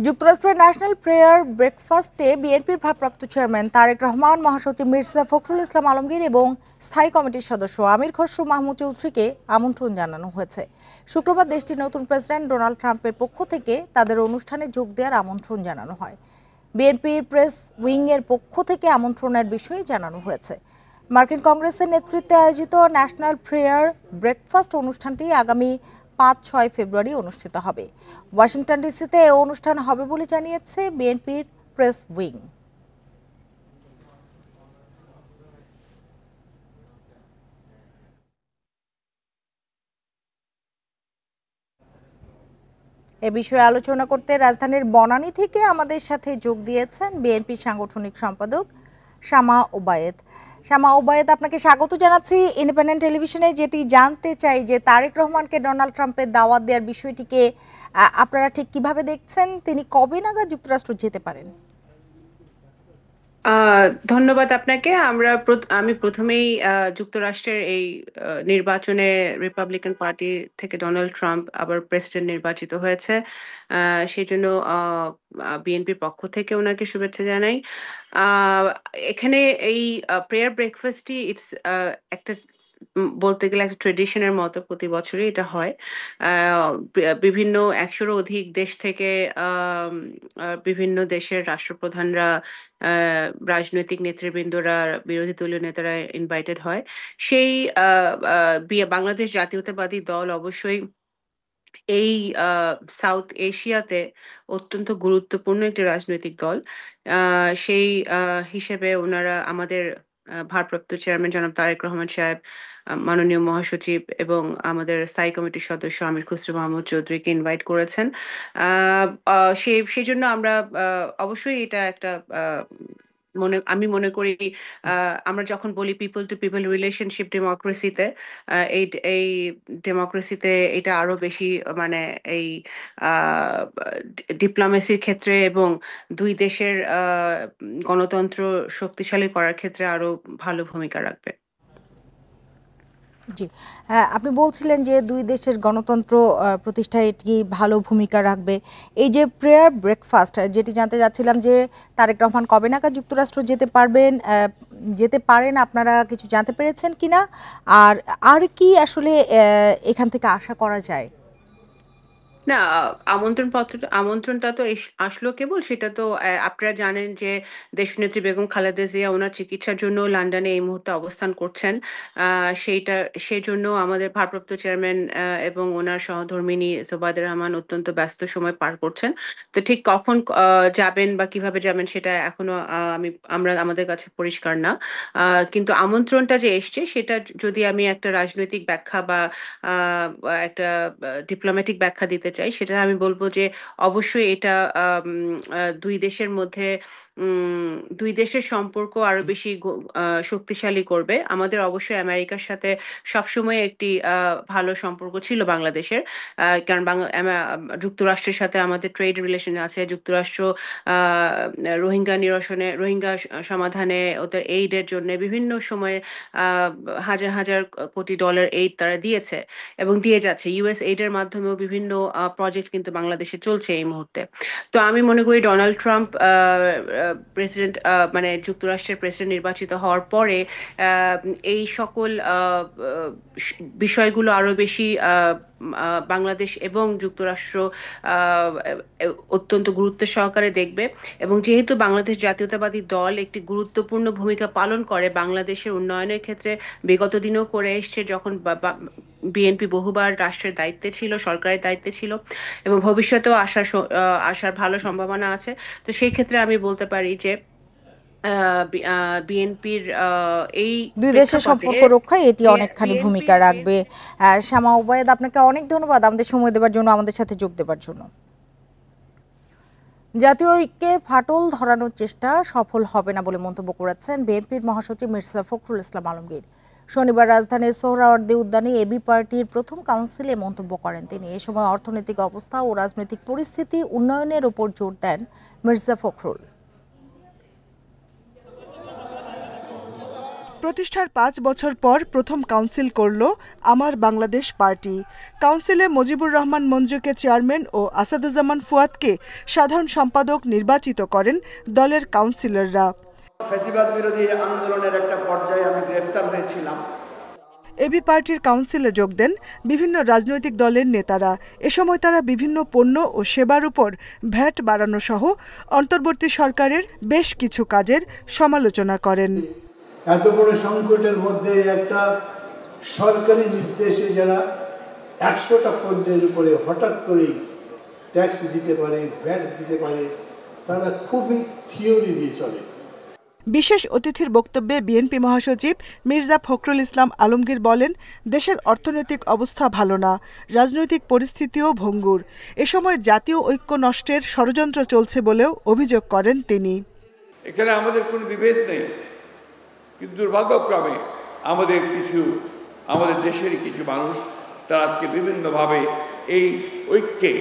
যুক্তরাষ্ট্রের national prayer ব্রেকফাস্টে বিএনপির ভারপ্রাপ্ত চেয়ারম্যান তারেক রহমান, মহাসচিব মির্জা ফখরুল ইসলাম আলমগীর এবং স্থায়ী কমিটির সদস্য আমির খসরু মাহমুদ চৌধুরীকে আমন্ত্রণ জানানো হয়েছে। শুক্রবার দেশটির নতুন প্রেসিডেন্ট ডোনাল্ড ট্রাম্পের পক্ষ থেকে তাদের অনুষ্ঠানে যোগ দেওয়ার আমন্ত্রণ জানানো হয়। বিএনপির প্রেস উইংয়ের পক্ষ থেকে আমন্ত্রণের বিষয়ে জানানো হয়েছে। মার্কিন কংগ্রেসের নেতৃত্বে আয়োজিত ন্যাশনাল প্রেয়ার ব্রেকফাস্ট অনুষ্ঠানটি আগামী ৫-৬ ফেব্রুয়ারি অনুষ্ঠিত হবে। ওয়াশিংটন ডিসিতে এই অনুষ্ঠান হবে বলে জানিয়েছে বিএনপির প্রেস উইং। এ বিষয়ে আলোচনা করতে রাজধানীর বনানী থেকে আমাদের সাথে যোগ দিয়েছেন বিএনপি সাংগঠনিক সম্পাদক শামা ওবায়েদ। শামা ওবায়েদ, আপনাকে স্বাগত জানাচ্ছি ইন্ডিপেন্ডেন্ট টেলিভিশনে। যেটি জানতে চাই যে তারেক রহমানকে ডোনাল্ড ট্রাম্পের দাওয়াত দেওয়ার বিষয়টিকে আপনারা ঠিক কিভাবে দেখছেন? তিনি কবে নাগাদ যুক্তরাষ্ট্র যেতে পারেন? ধন্যবাদ আপনাকে। আমি প্রথমেই যুক্তরাষ্ট্রের এই নির্বাচনে রিপাবলিকান পার্টি থেকে ডোনাল্ড ট্রাম্প আবার প্রেসিডেন্ট নির্বাচিত হয়েছে, সেই জন্য বিএনপির পক্ষ থেকে ওনাকে শুভেচ্ছা জানাই। এখানে এই প্রেয়ার ব্রেকফাস্টই একটা বলতে গেলে একটা ট্রেডিশনের মতো প্রতি বছরই এটা হয়। বিভিন্ন ১০০-র অধিক দেশ থেকে বিভিন্ন দেশের রাষ্ট্রপ্রধানরা, রাজনৈতিক নেতৃবৃন্দরা, বিরোধী দলীয় নেতারা ইনভাইটেড হয়। সেই বাংলাদেশ জাতীয়তাবাদী দল অবশ্যই এই সাউথ এশিয়াতে অত্যন্ত গুরুত্বপূর্ণ একটি রাজনৈতিক দল। সেই হিসেবে ওনারা আমাদের ভারপ্রাপ্ত চেয়ারম্যান জনাব তারেক রহমান সাহেব, মাননীয় মহাসচিব এবং আমাদের স্থায়ী কমিটির সদস্য আমির খসরু মাহমুদ চৌধুরীকে ইনভাইট করেছেন। সেই জন্য আমরা অবশ্যই এটা একটা আমি মনে করি আমরা যখন বলি পিপল টু পিপল রিলেশনশিপ ডেমোক্রেসিতে, এই ডেমোক্রেসিতে এটা আরো বেশি মানে এই ডিপ্লোমেসির ক্ষেত্রে এবং দুই দেশের গণতন্ত্র শক্তিশালী করার ক্ষেত্রে আরো ভালো ভূমিকা রাখবে। জি, আপনি বলছিলেন যে দুই দেশের গণতন্ত্র প্রতিষ্ঠায় এটি ভালো ভূমিকা রাখবে। এই যে প্রেয়ার ব্রেকফাস্ট, যেটি জানতে যাচ্ছিলাম যে তারেক রহমান কবে নাগাদ যুক্তরাষ্ট্র যেতে পারেন, আপনারা কিছু জানতে পেরেছেন কিনা? আর কি আসলে এখান থেকে আশা করা যায়? না, আমন্ত্রণটা তো আসলো কেবল, সেটা তো আপনারা জানেন যে দেশনেত্রী বেগম খালেদা জিয়া ওনার চিকিৎসার জন্য লন্ডনে এই মুহূর্তে অবস্থান করছেন। সেই জন্য আমাদের ভারপ্রাপ্ত চেয়ারম্যান এবং ওনার সহধর্মিণী জোবায়দা রহমান অত্যন্ত ব্যস্ত সময় পার করছেন। তো ঠিক কখন যাবেন বা কিভাবে যাবেন সেটা এখনো আমাদের কাছে পরিষ্কার না। কিন্তু আমন্ত্রণটা যে এসছে সেটা যদি আমি একটা রাজনৈতিক ব্যাখ্যা বা একটা ডিপ্লোম্যাটিক ব্যাখ্যা দিতে চাই, সেটা আমি বলবো যে অবশ্যই এটা দুই দেশের মধ্যে দুই দেশের সম্পর্ক আরো বেশি শক্তিশালী করবে। আমাদের অবশ্যই আমেরিকার সাথে সবসময় একটি ভালো সম্পর্ক ছিল বাংলাদেশের, কারণ যুক্তরাষ্ট্রের সাথে আমাদের ট্রেড রিলেশন আছে। যুক্তরাষ্ট্র রোহিঙ্গা সমাধানে ওদের এইডের জন্য বিভিন্ন সময়ে হাজার হাজার কোটি ডলার এইড তারা দিয়েছে এবং দিয়ে যাচ্ছে। ইউএস এইডের মাধ্যমেও বিভিন্ন প্রজেক্ট কিন্তু বাংলাদেশে চলছে এই মুহূর্তে। তো আমি মনে করি ডোনাল্ড ট্রাম্প প্রেসিডেন্ট মানে যুক্তরাষ্ট্রের প্রেসিডেন্ট নির্বাচিত হওয়ার পরে এই সকল বিষয়গুলো আরো বেশি বাংলাদেশ এবং যুক্তরাষ্ট্র অত্যন্ত গুরুত্বের সহকারে দেখবে। এবং যেহেতু বাংলাদেশ জাতীয়তাবাদী দল একটি গুরুত্বপূর্ণ ভূমিকা পালন করে বাংলাদেশের উন্নয়নের ক্ষেত্রে, বিগত দিনেও করে এসছে, যখন বিএনপি বহুবার রাষ্ট্রের দায়িত্বে ছিল, সরকারের দায়িত্বে ছিল এবং ভবিষ্যতেও আসার ভালো সম্ভাবনা আছে। তো সেই ক্ষেত্রে আমি বলতে পারি যে বিএনপির এই দুই দেশের সম্পর্ক রক্ষায় এটি অনেকখানি ভূমিকা রাখবে। শামা ওবায়েদ, আপনাকে অনেক ধন্যবাদ আমাদের সময় দেওয়ার জন্য, আমাদের সাথে যোগ দেওয়ার জন্য। জাতীয় ঐক্যে ফাটল ধরানোর চেষ্টা সফল হবে না বলে মন্তব্য করেছেন বিএনপির মহাসচিব মির্জা ফখরুল ইসলাম আলমগীর। শনিবার রাজধানীর সোহরাওয়ার্দী উদ্যানে এবি পার্টির প্রথম কাউন্সিলে মন্তব্য করেন তিনি। এ সময় অর্থনৈতিক অবস্থা ও রাজনৈতিক পরিস্থিতি উন্নয়নের উপর জোর দেন মির্জা ফখরুল। প্রতিষ্ঠার ৫ বছর পর প্রথম কাউন্সিল করল আমার বাংলাদেশ পার্টি। কাউন্সিলে মুজিবুর রহমান মঞ্জুকে চেয়ারম্যান ও আসাদুজ্জামান ফুয়াদকে সাধারণ সম্পাদক নির্বাচিত করেন দলের কাউন্সিলররা। ফ্যাসিবাদ বিরোধী আন্দোলনের একটা পর্যায়ে আমি গ্রেফতার হয়েছিলাম। এবি পার্টির কাউন্সিলে যোগ দেন বিভিন্ন রাজনৈতিক দলের নেতারা। এ সময় তারা বিভিন্ন পণ্য ও সেবার উপর ভ্যাট বাড়ানো সহ অন্তর্বর্তী সরকারের বেশ কিছু কাজের সমালোচনা করেন। এত বড় সংকটের মধ্যে একটা সরকারি নির্দেশে যারা ১০০টা পণ্যের উপরে হঠাৎ করেই ট্যাক্স দিতে পারে, ভ্যাট দিতে পারে, তারা খুবই থিওরি দিয়ে চলে। বিশেষ অতিথির বক্তব্যে বিএনপি মহাসচিব মির্জা ফখরুল ইসলাম আলমগীর বলেন, দেশের অর্থনৈতিক অবস্থা ভালো না, রাজনৈতিক পরিস্থিতিও ভঙ্গুর। এ সময় জাতীয় ঐক্য নষ্টের ষড়যন্ত্র চলছে বলেও অভিযোগ করেন তিনি। এখানে আমাদের কোনো বিভেদ নেই, কিন্তু দুর্ভাগ্যক্রমে আমাদের দেশেরই কিছু মানুষ তারা আজকে বিভিন্নভাবে এই ঐক্যে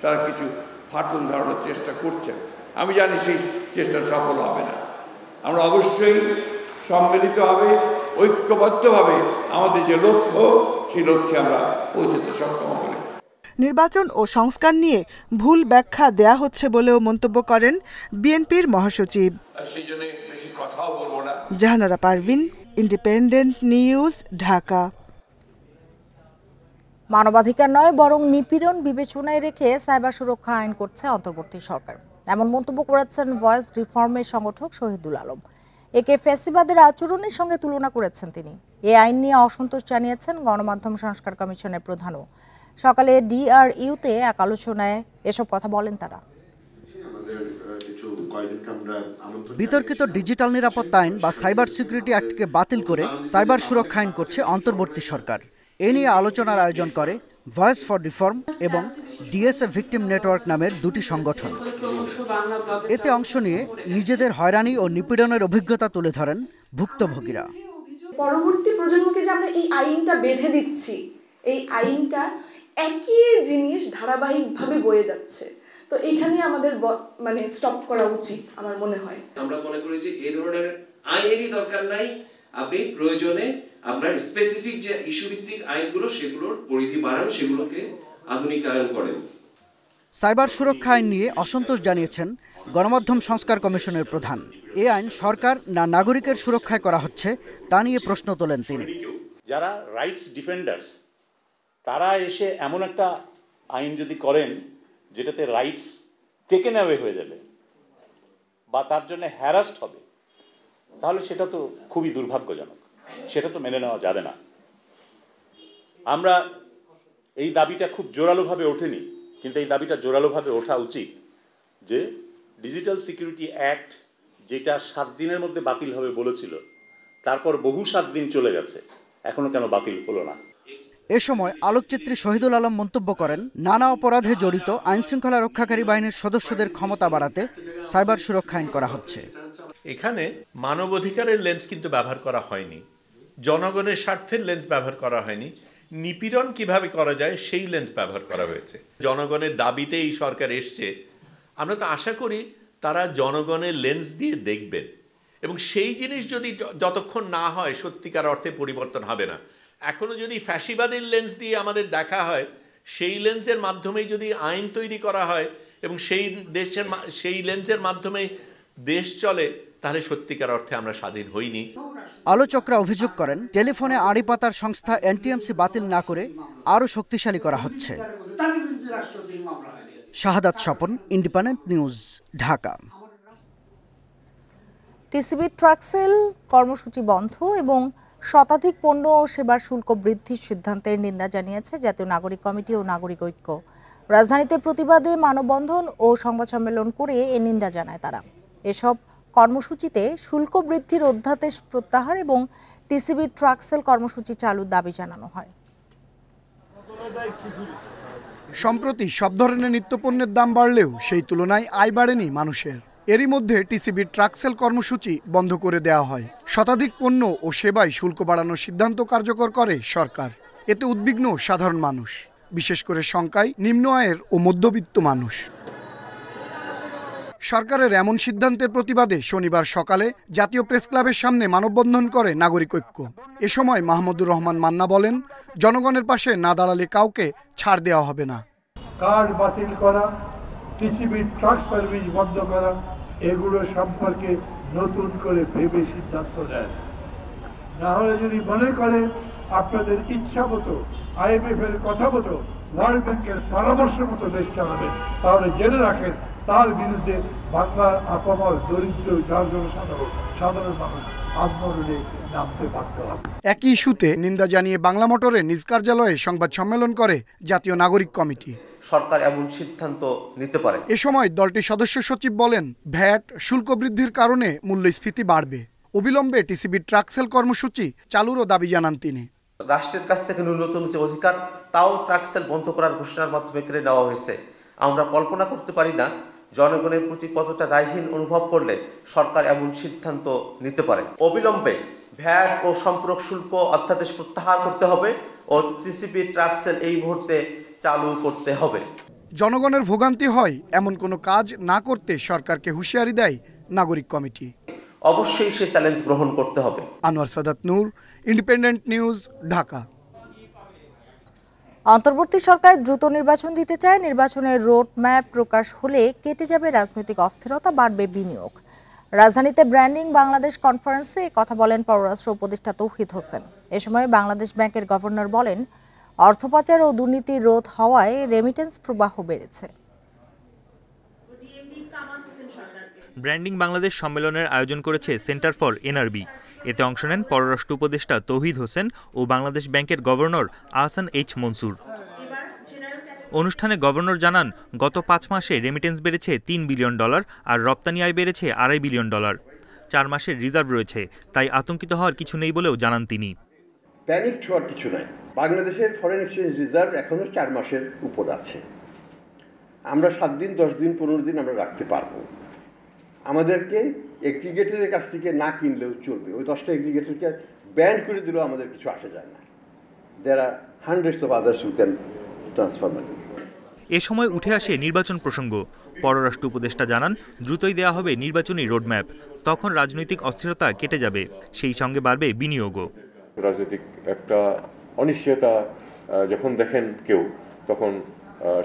তারা কিছু ফাটল ধরানোর চেষ্টা করছেন। আমি জানি সেই চেষ্টা সফল হবে না। আমরা অবশ্যই সম্মিলিতভাবে ঐক্যবদ্ধভাবে আমাদের যে লক্ষ্য সেই লক্ষ্যে আমরা পৌঁছতে সক্ষম হব। নির্বাচন ও সংস্কার নিয়ে ভুল ব্যাখ্যা দেয়া হচ্ছে বলেও মন্তব্য করেন বিএনপির মহাসচিব। Jahanara Parvin, Independent News, Dhaka. মানবাধিকার নয় বরং নিপীড়ন বিবেচনায় রেখে সাইবার সুরক্ষা আইন করছে অন্তর্বর্তী সরকার, এমন মন্তব্য করেছেন ভয়েস রিফর্মের সংগঠক শহীদুল আলম। একে ফ্যাসিবাদের আচরণের সঙ্গে তুলনা করেছেন তিনি। এই আইন নিয়ে অসন্তোষ জানিয়েছেন গণমাধ্যম সংস্কার কমিশনের প্রধানও। সকালে ডিআরইউতে এক আলোচনায় এসব কথা বলেন তারা। বিতর্কিত ডিজিটাল নিরাপত্তা আইন বা সাইবার সিকিউরিটি অ্যাক্টকে বাতিল করে সাইবার সুরক্ষা আইন করছে অন্তর্বর্তী সরকার। এ নিয়ে আলোচনার আয়োজন করে ভয়েস ফর রিফর্ম এবং ডিএসএ ভিকটিম নেটওয়ার্ক নামের দুটি সংগঠন। এতে অংশ নিয়ে নিজেদের হয়রানি ও নিপীড়নের অভিজ্ঞতা তুলে ধরেন ভুক্তভোগীরা। পরবর্তী প্রজন্মকে যে আমরা এই আইনটা বেঁধে দিচ্ছি, এই আইনটা একই জিনিস ধারাবাহিকভাবে বয়ে যাচ্ছে, তো এখানে আমাদের স্টপ করা উচিত আমার মনে হয়। আমরা মনে করি যে এই ধরনের আইনেরই দরকার নাই, আপনি প্রয়োজনে আপনার স্পেসিফিক যে ইস্যু ভিত্তিক আইনগুলো সেগুলোর পরিধি বাড়ান, সেগুলোকে আধুনিকায়ন করেন। সাইবার সুরক্ষা আইন নিয়ে অসন্তোষ জানিয়েছেন গণমাধ্যম সংস্কার কমিশনের প্রধান। এই আইন সরকার না নাগরিকের সুরক্ষায় করা হচ্ছে তা নিয়ে প্রশ্ন তোলেন তিনি। যারা রাইটস ডিফেন্ডার্স তারা এসে এমন একটা আইন যদি করেন যেটাতে রাইটস টেকেন অ্যাওয়ে হয়ে যাবে বা তার জন্য হ্যারাসড হবে, তাহলে সেটা তো খুবই দুর্ভাগ্যজনক, সেটা তো মেনে নেওয়া যাবে না। আমরা এই দাবিটা খুব জোরালোভাবে ওঠেনি, কিন্তু এই দাবিটা জোরালোভাবে ওঠা উচিত যে ডিজিটাল সিকিউরিটি অ্যাক্ট যেটা 7 দিনের মধ্যে বাতিল হবে বলেছিল, তারপর বহু 7 দিন চলে গেছে, এখনো কেন বাতিল হলো না। এ সময় আলোকচিত্রী শহীদুল আলম মন্তব্য করেন, নানা অপরাধে জড়িত আইনশৃঙ্খলা রক্ষাকারী বাহিনীর সদস্যদের ক্ষমতা বাড়াতে সাইবার সুরক্ষা আইন করা হচ্ছে। এখানে মানবাধিকারের লেন্স কিন্তু ব্যবহার করা হয়নি, জনগণের স্বার্থের লেন্স ব্যবহার করা হয়নি, নিপীড়ন কিভাবে করা যায় সেই লেন্স ব্যবহার করা হয়েছে। জনগণের দাবিতে এই সরকার এসছে, আমরা তো আশা করি তারা জনগণের লেন্স দিয়ে দেখবেন, এবং সেই জিনিস যদি যতক্ষণ না হয় সত্যিকার অর্থে পরিবর্তন হবে না। এখনো যদি ফ্যাসিবাদের লেন্স দিয়ে আমাদের দেখা হয়, সেই লেন্সের মাধ্যমেই যদি আইন তৈরি করা হয় এবং সেই লেন্সের মাধ্যমে দেশ চলে, তাহলে সত্যিকার অর্থে আমরা স্বাধীন হইনি। আলোচকরা অভিযোগ করেন, টেলিফোনে আড়ি পাতার সংস্থা এনটিএমসি বাতিল না করে আরও শক্তিশালী করা হচ্ছে। Shahadat Swapan, Independent News, Dhaka. TCB truck sale কর্মসূচি বন্ধ এবং শতাধিক পণ্য ও সেবার শুল্ক বৃদ্ধির সিদ্ধান্তের নিন্দা জানিয়েছে জাতীয় নাগরিক কমিটি ও নাগরিক ঐক্য। রাজধানীতে প্রতিবাদে মানববন্ধন ও সংবাদ সম্মেলন করে এ নিন্দা জানায় তারা। এসব কর্মসূচিতে শুল্ক বৃদ্ধির অধ্যাদেশ প্রত্যাহার এবং টিসিবি ট্রাকসেল কর্মসূচি চালুর দাবি জানানো হয়। সম্প্রতি সব ধরনের নিত্যপণ্যের দাম বাড়লেও সেই তুলনায় আয় বাড়েনি মানুষের। এরই মধ্যে টিসিবির ট্রাকসেল কর্মসূচি বন্ধ করে দেওয়া হয়। শতাধিক পণ্য ও সেবায় শুল্ক বাড়ানোর সিদ্ধান্ত কার্যকর করে সরকার। এতে উদ্বিগ্ন সাধারণ মানুষ, বিশেষ করে সংখ্যায় নিম্ন আয়ের ও মধ্যবিত্ত মানুষ। সরকারের এমন সিদ্ধান্তের প্রতিবাদে শনিবার সকালে জাতীয় প্রেস ক্লাবের সামনে মানববন্ধন করে নাগরিক ঐক্য। এ সময় মাহমুদুর রহমান মান্না বলেন, জনগণের পাশে না দাঁড়ালে কাউকে ছাড় দেওয়া হবে না। কার্ড বাতিল করা, টিসিবি ট্রাক সার্ভিস বন্ধ করা, এগুলো সম্পর্কে নতুন করে ভেবে সিদ্ধান্ত নেন। না হলে যদি মনে করে আপনাদের ইচ্ছা মতো IMF এর কথা মতো ওয়ার্ল্ড ব্যাংকের পরামর্শ মতো দেশ চালাবেন, তাহলে জেনে রাখেন তার বিরুদ্ধে বাংলার আপামর দরিদ্র সাধারণ মানুষ আন্দোলনে নামতে বাধ্য হবে। একই ইস্যুতে নিন্দা জানিয়ে বাংলা মোটরে নিজ কার্যালয়ে সংবাদ সম্মেলন করে জাতীয় নাগরিক কমিটি। সরকার এমন সিদ্ধান্ত নিতে পারে। এ সময় দলটির সদস্য সচিব বলেন, ভ্যাট শুল্ক বৃদ্ধির কারণে মূল্যস্ফীতি বাড়বে। অবিলম্বে টিসিবি ট্রাকসেল কর্মসূচি চালুরও দাবি জানান তিনি। রাষ্ট্রের কাছ থেকে ন্যূনতম যে অধিকার, তাও ট্রাকসেল বন্ধ করার ঘোষণার মাধ্যমে কেড়ে নেওয়া হয়েছে। আমরা কল্পনা করতে পারি না জনগণের প্রতি কতটা দায়হীন অনুভব করলে সরকার এমন সিদ্ধান্ত নিতে পারে। অবিলম্বে ভ্যাট ও সম্পূরক শুল্ক অধ্যাদেশ প্রত্যাহার করতে হবে ও টিসিবি ট্রাকসেল এই মুহূর্তে চালু করতে হবে। জনগণের ভোগান্তি হয় এমন কোনো কাজ না করতে সরকারকে হুঁশিয়ারি দেয় নাগরিক কমিটি। অবশ্যই সে চ্যালেঞ্জ গ্রহণ করতে হবে। আনোয়ার সাদাত নূর, ইন্ডিপেন্ডেন্ট নিউজ, ঢাকা। অন্তর্বর্তী সরকার দ্রুত নির্বাচন দিতে চায়। নির্বাচনের রোড ম্যাপ প্রকাশ হলে কেটে যাবে রাজনৈতিক অস্থিরতা, বাড়বে বিনিয়োগ। রাজধানীতে ব্র্যান্ডিং বাংলাদেশ কনফারেন্সে কথা বলেন পররাষ্ট্র উপদেষ্টা তৌহিদ হোসেন। এ সময় বাংলাদেশ ব্যাংকের গভর্নর বলেন, অর্থ পাচার ও দুর্নীতি রোধ হওয়ায় রেমিটেন্স প্রবাহ বেড়েছে। ব্র্যান্ডিং বাংলাদেশ সম্মেলনের আয়োজন করেছে সেন্টার ফর এনআরবি। এতে অংশ নেন পররাষ্ট্র উপদেষ্টা তৌহিদ হোসেন ও বাংলাদেশ ব্যাংকের গভর্নর আহসান এইচ মনসুর। অনুষ্ঠানে গভর্নর জানান, গত 5 মাসে রেমিটেন্স বেড়েছে $3 বিলিয়ন আর রপ্তানি আয় বেড়েছে $2.5 বিলিয়ন। 4 মাসের রিজার্ভ রয়েছে, তাই আতঙ্কিত হওয়ার কিছু নেই বলেও জানান তিনি। প্যানিক হওয়ার কিছু নাই। বাংলাদেশের ফরেন এক্সচেঞ্জ রিজার্ভ এখনো 4 মাসের উপর আছে। আমরা 7 দিন, 10 দিন, 15 দিন আমরা রাখতে পারবো। আমাদেরকে এগ্রিগেটরের কাছ থেকে না কিনলেও চলবে। ওই 10টা এগ্রিগেটরকে ব্যান করে দিলেও আমাদের কিছু আসে যায় না। There are hundreds of others who can transfer money. এ সময় উঠে আসে নির্বাচন প্রসঙ্গ। পররাষ্ট্র উপদেষ্টা জানান, দ্রুতই দেওয়া হবে নির্বাচনী রোডম্যাপ। তখন রাজনৈতিক অস্থিরতা কেটে যাবে, সেই সঙ্গে বাড়বে বিনিয়োগও। রাজনৈতিক একটা অনিশ্চয়তা যখন দেখেন কেউ, তখন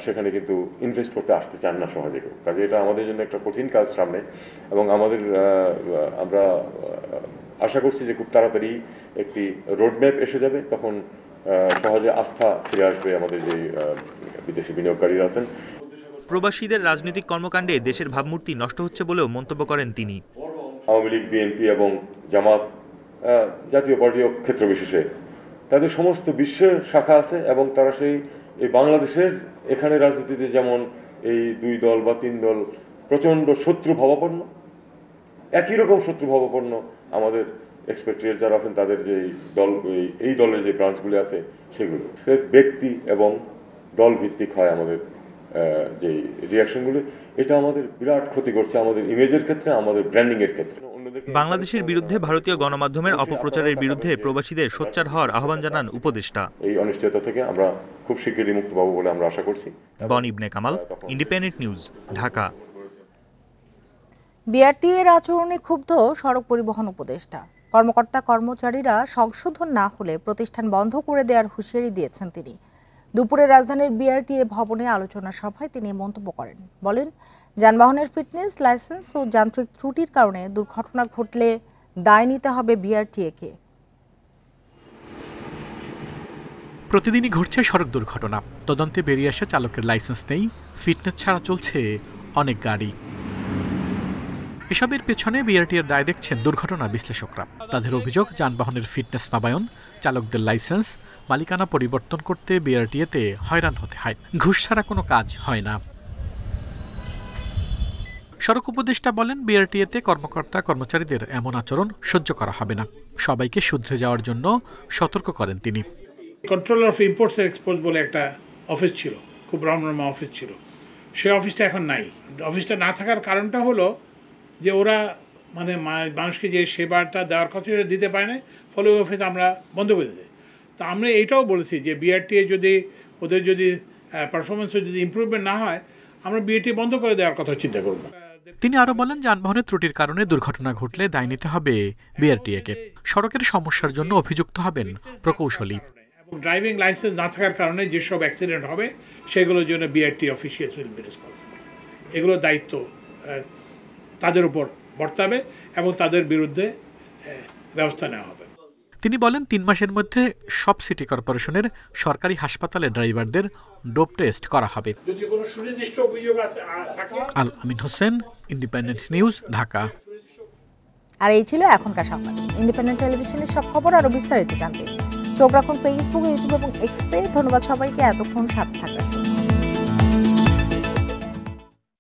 সেখানে কিন্তু ইনভেস্ট করতে আসতে চান না সহজে কেউ। কাজে এটা আমাদের জন্য একটা কঠিন কাজ সামনে, এবং আমরা আশা করছি যে খুব তাড়াতাড়ি একটি রোডম্যাপ এসে যাবে। তখন সহজে আস্থা ফিরে আসবে আমাদের যে বিদেশি বিনিয়োগকারীরা আছেন। প্রবাসীদের রাজনৈতিক কর্মকাণ্ডে দেশের ভাবমূর্তি নষ্ট হচ্ছে বলেও মন্তব্য করেন তিনি। আওয়ামী লীগ, বিএনপি এবং জামাত, জাতীয় পার্টি ক্ষেত্র বিশেষে তাদের সমস্ত বিশ্বের শাখা আছে, এবং তারা এই বাংলাদেশের এখানে রাজনীতিতে যেমন এই 2 দল বা 3 দল প্রচণ্ড শত্রু ভাবাপন্ন, একই রকম শত্রু ভাবাপন্ন আমাদের এক্সপেক্টেড যারা আছেন তাদের যে এই দলের যে ব্রাঞ্চগুলি আছে সেগুলো ব্যক্তি এবং দল ভিত্তিক হয় আমাদের যে রিয়াকশনগুলি। এটা আমাদের বিরাট ক্ষতি করছে আমাদের ইমেজের ক্ষেত্রে, আমাদের ব্র্যান্ডিংয়ের ক্ষেত্রে। বাংলাদেশের বিরুদ্ধে ভারতীয় গণমাধ্যমের অপপ্রচারের বিরুদ্ধে প্রবাসীদের সোচ্চার হওয়ার আহ্বান জানান উপদেষ্টা। এই অনিশ্চয়তা থেকে আমরা খুব শীঘ্রই মুক্ত পাবো বলে আমরা আশা করছি। বন ইবনে কামাল, ইন্ডিপেন্ডেন্ট নিউজ, ঢাকা। বিআরটিএর আচরণে ক্ষুব্ধ সড়ক পরিবহন উপদেষ্টা। কর্মকর্তা কর্মচারীরা সংশোধন না হলে প্রতিষ্ঠান বন্ধ করে দেওয়ার হুঁশিয়ারি দিয়েছেন তিনি। দুপুরে রাজধানীর বিআরটিএ ভবনে আলোচনা সভায় তিনি মন্তব্য করেন। বলেন, যানবাহনের ফিটনেস, লাইসেন্স ও যান্ত্রিক ত্রুটির কারণে দুর্ঘটনা ঘটলে দায় নিতে হবে বিআরটিএকে। প্রতিদিনই ঘটছে সড়ক দুর্ঘটনা। তদন্তে বেরিয়ে আসে চালকের লাইসেন্স নেই, ফিটনেস ছাড়া চলছে অনেক গাড়ি। এসবের পেছনে বিআরটিএর দায় দেখছেন দুর্ঘটনা বিশ্লেষকরা। তাদের অভিযোগ, যানবাহনের ফিটনেস নবায়ন, চালকদের লাইসেন্স, মালিকানা পরিবর্তন করতে বিআরটিএতে হয়রান হতে হয়। ঘুষ ছাড়া কোনো কাজ হয় না। সড়ক উপদেষ্টা বলেন, বিআরটিএতে কর্মকর্তা কর্মচারীদের এমন আচরণ সহ্য করা হবে না। সবাইকে শুধরে যাওয়ার জন্য সতর্ক করেন তিনি। Controller of Imports and Exports বলে একটা অফিস ছিল, খুব রমরমা অফিস ছিল। সেই অফিসটা এখন নাই। অফিসটা না থাকার কারণটা হলো যে ওরা মানুষকে যে সেবাটা দেওয়ার কথা সেটা দিতে পারে না, ফলে ওই অফিস আমরা বন্ধ করে দিই। তা আমরা এইটাও বলেছি যে বিআরটিএ যদি ওদের যদি পারফরমেন্সে যদি ইমপ্রুভমেন্ট না হয়, আমরা বিআরটিএ বন্ধ করে দেওয়ার কথা চিন্তা করব। তিনি আরো বলেন, যানবাহনের ত্রুটির কারণে দুর্ঘটনা ঘটলে দায় নিতে হবে বিআরটিএ-কে। সড়কের সমস্যার জন্য অভিযুক্ত হবেন প্রকৌশলী। ড্রাইভিং লাইসেন্স না থাকার কারণে যেসব অ্যাক্সিডেন্ট হবে সেগুলোর জন্য BRT officials will be responsible. এগুলোর দায়িত্ব তাদের উপর বর্তাবে এবং তাদের বিরুদ্ধে ব্যবস্থা নেওয়া হবে। তিনি বলেন, 3 মাসের মধ্যে সব সিটি কর্পোরেশনের সরকারি হাসপাতালে ড্রাইভারদের ডোপ টেস্ট করা হবে। যদি কোনো সুনির্দিষ্ট অভিযোগ থাকে। আল আমিন হোসেন, ইন্ডিপেন্ডেন্ট নিউজ, ঢাকা। আর এই ছিল এখনকার সংবাদ। ইন্ডিপেন্ডেন্ট টেলিভিশনের সব খবর আরো বিস্তারিত জানতে চোখ রাখুন ফেসবুক, ইউটিউব এবং এক্সে। ধন্যবাদ সবাইকে এতক্ষণ সাথে থাকার জন্য।